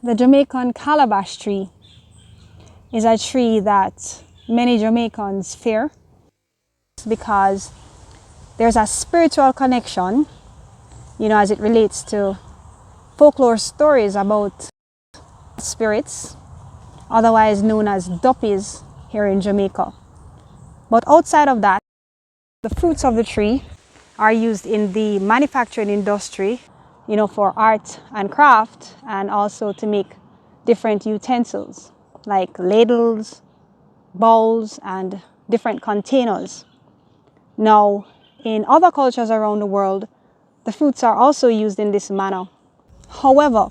The Jamaican Calabash Tree is a tree that many Jamaicans fear because there's a spiritual connection, as it relates to folklore stories about spirits, otherwise known as duppies here in Jamaica. But outside of that, the fruits of the tree are used in the manufacturing industry, for art and craft, and also to make different utensils like ladles, bowls, and different containers. Now, in other cultures around the world, the fruits are also used in this manner. However,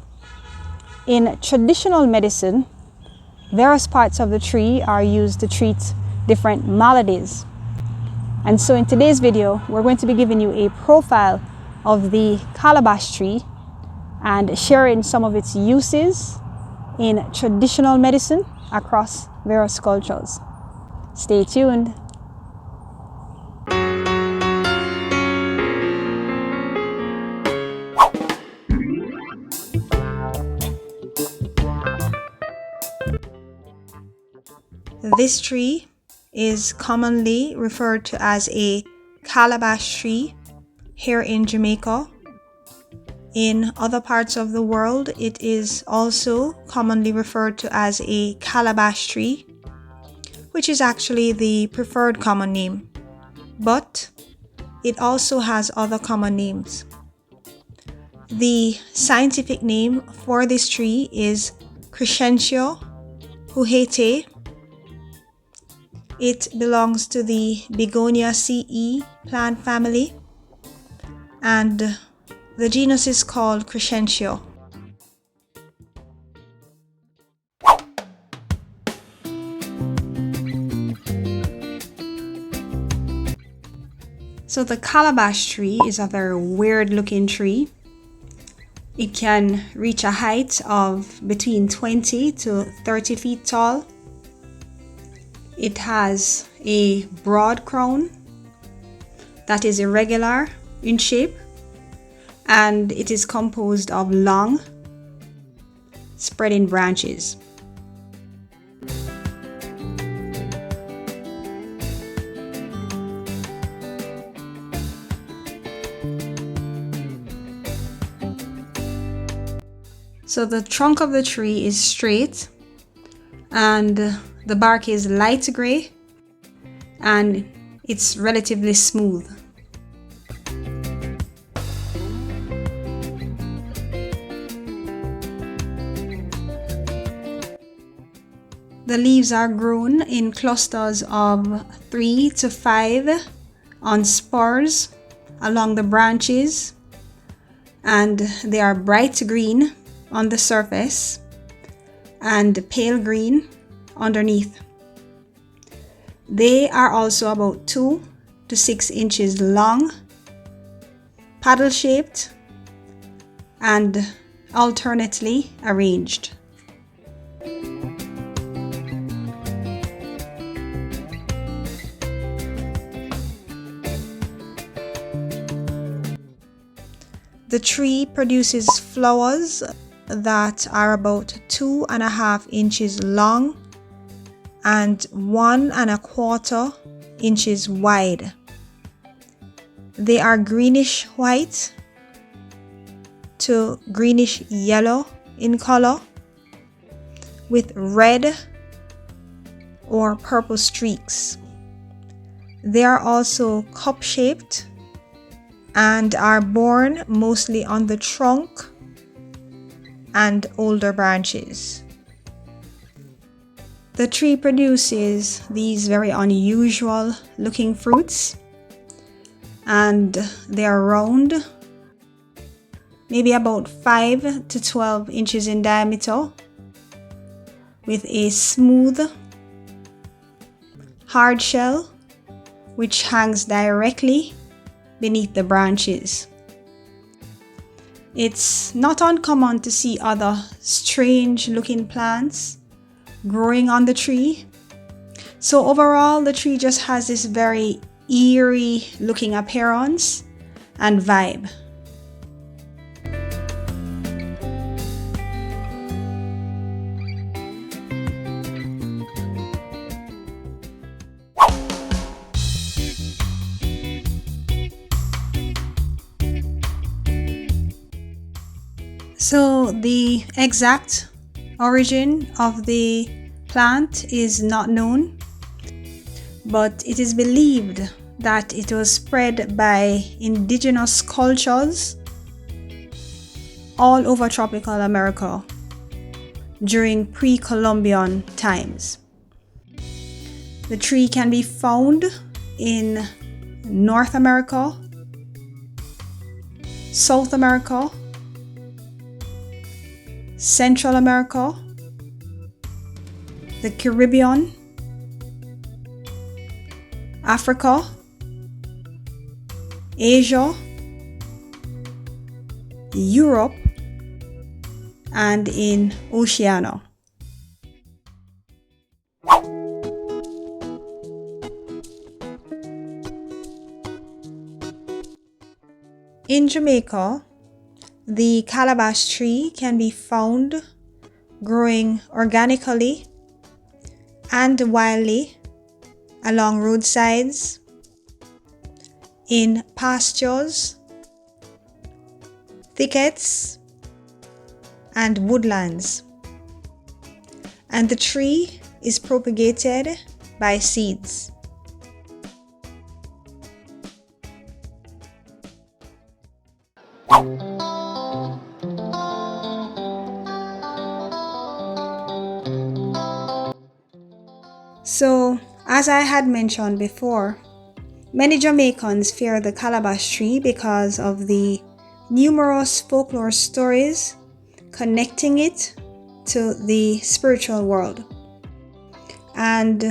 in traditional medicine, various parts of the tree are used to treat different maladies. And so in today's video, we're going to be giving you a profile of the calabash tree and sharing some of its uses in traditional medicine across various cultures. Stay tuned. This tree is commonly referred to as a calabash tree here in Jamaica. In other parts of the world, it is also commonly referred to as a calabash tree, which is actually the preferred common name, but it also has other common names. The scientific name for this tree is Crescentia huhete. It belongs to the Begoniaceae plant family, and the genus is called Crescentia. So the calabash tree is a very weird looking tree. It can reach a height of between 20 to 30 feet tall. It has a broad crown that is irregular in shape, and it is composed of long, spreading branches. So the trunk of the tree is straight, and the bark is light gray, and it's relatively smooth. The leaves are grown in clusters of 3 to 5 on spurs along the branches, and they are bright green on the surface and pale green underneath. They are also about 2 to 6 inches long, paddle shaped, and alternately arranged. The tree produces flowers that are about 2.5 inches long and 1.25 inches wide. They are greenish white to greenish yellow in color, with red or purple streaks. They are also cup-shaped and are borne mostly on the trunk and older branches. The tree produces these very unusual looking fruits, and they are round, maybe about 5 to 12 inches in diameter, with a smooth, hard shell which hangs directly beneath the branches. It's not uncommon to see other strange looking plants growing on the tree. So overall, the tree just has this very eerie looking appearance and vibe. So the exact origin of the plant is not known, but it is believed that it was spread by indigenous cultures all over tropical America during pre-Columbian times. The tree can be found in North America, South America, Central America, the Caribbean, Africa, Asia, Europe, and in Oceania. In Jamaica, the calabash tree can be found growing organically and wildly along roadsides, in pastures, thickets, and woodlands. And the tree is propagated by seeds. So, as I had mentioned before, many Jamaicans fear the calabash tree because of the numerous folklore stories connecting it to the spiritual world. And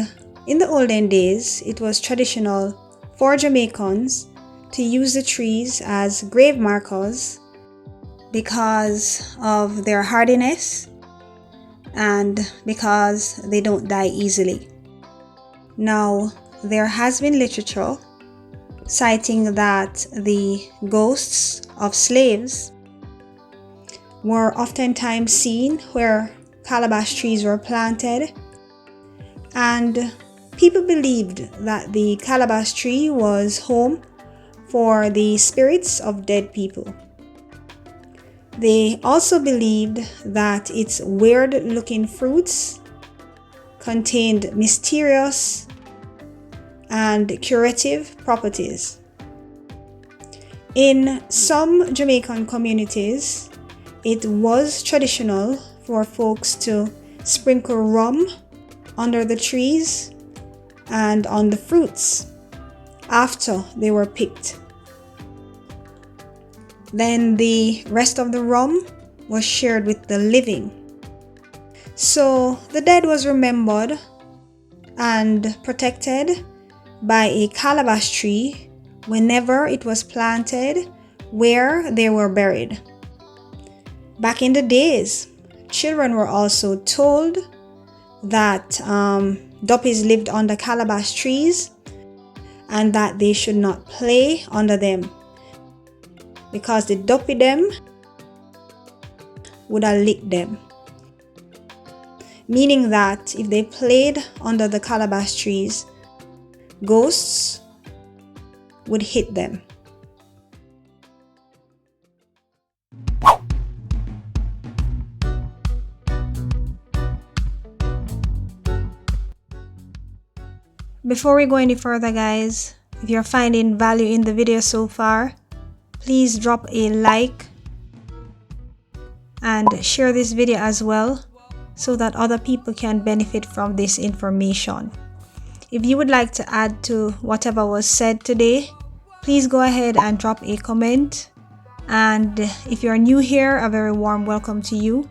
in the olden days, it was traditional for Jamaicans to use the trees as grave markers because of their hardiness and because they don't die easily. Now, there has been literature citing that the ghosts of slaves were oftentimes seen where calabash trees were planted, and people believed that the calabash tree was home for the spirits of dead people. They also believed that its weird-looking fruits contained mysterious and curative properties. In some Jamaican communities, it was traditional for folks to sprinkle rum under the trees and on the fruits after they were picked. Then the rest of the rum was shared with the living. So the dead was remembered and protected by a calabash tree whenever it was planted where they were buried. Back in the days, children were also told that duppies lived under calabash trees and that they should not play under them because the duppy them would have licked them. Meaning that if they played under the calabash trees, ghosts would hit them. Before we go any further, guys, if you're finding value in the video so far, please drop a like and share this video as well so that other people can benefit from this information. If you would like to add to whatever was said today, please go ahead and drop a comment. And if you're new here, a very warm welcome to you.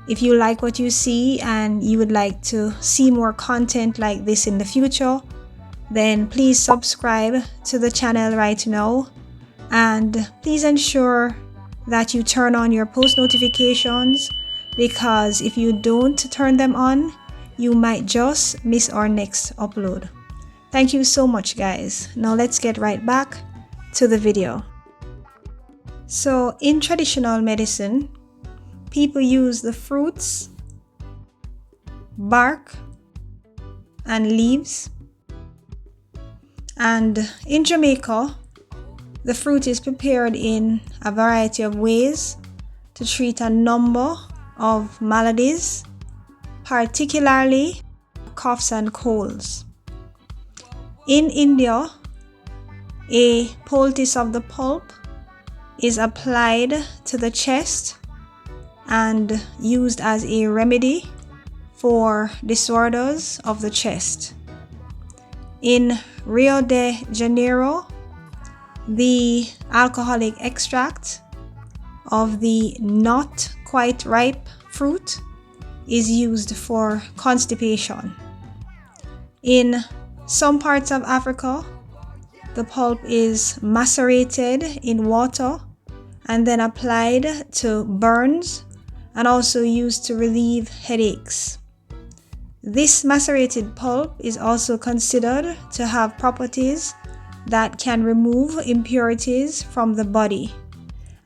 If you like what you see and you would like to see more content like this in the future, then please subscribe to the channel right now. And please ensure that you turn on your post notifications, because if you don't turn them on, you might just miss our next upload. Thank you so much, guys. Now let's get right back to the video. So in traditional medicine, people use the fruits, bark, and leaves. And in Jamaica, the fruit is prepared in a variety of ways, to treat a number of maladies, particularly coughs and colds. In India, a poultice of the pulp is applied to the chest and used as a remedy for disorders of the chest. In Rio de Janeiro, the alcoholic extract of the not quite ripe fruit is used for constipation. In some parts of Africa, the pulp is macerated in water and then applied to burns and also used to relieve headaches. This macerated pulp is also considered to have properties that can remove impurities from the body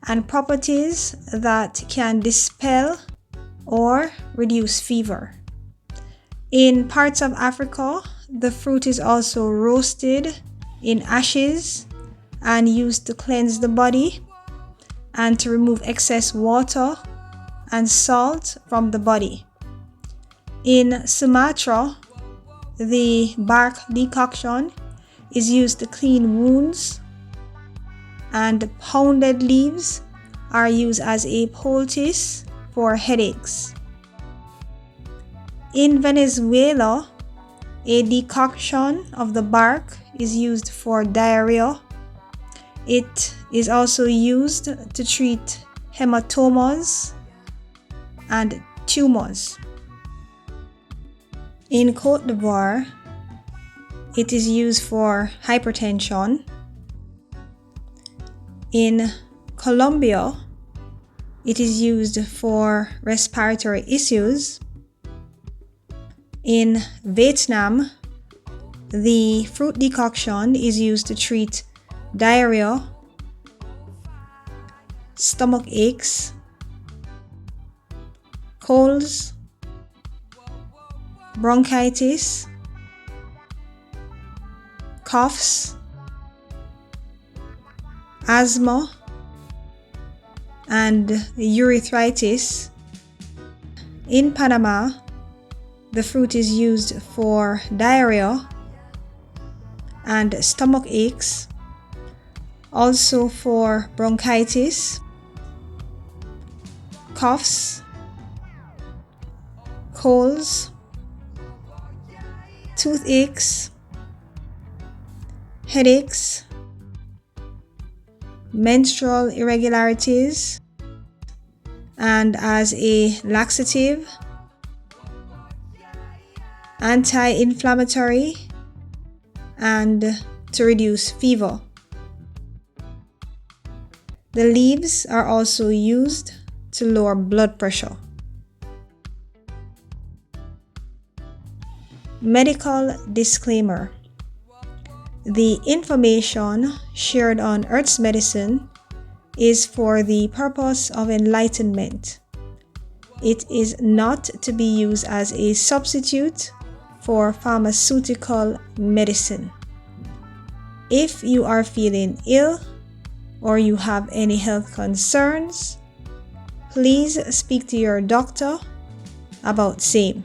and properties that can dispel or reduce fever. In parts of Africa, the fruit is also roasted in ashes and used to cleanse the body and to remove excess water and salt from the body. In Sumatra, the bark decoction is used to clean wounds, and pounded leaves are used as a poultice for headaches. In Venezuela, a decoction of the bark is used for diarrhea. It is also used to treat hematomas and tumors. In Côte d'Ivoire, it is used for hypertension. In Colombia, it is used for respiratory issues. In Vietnam, the fruit decoction is used to treat diarrhea, stomach aches, colds, bronchitis, coughs, asthma, and urethritis. In Panama, the fruit is used for diarrhea and stomach aches, also for bronchitis, coughs, colds, toothaches, headaches, menstrual irregularities, and as a laxative, anti-inflammatory, and to reduce fever. The leaves are also used to lower blood pressure. Medical disclaimer. The information shared on Earth's Medicine is for the purpose of enlightenment. It is not to be used as a substitute for pharmaceutical medicine. If you are feeling ill or you have any health concerns, please speak to your doctor about same.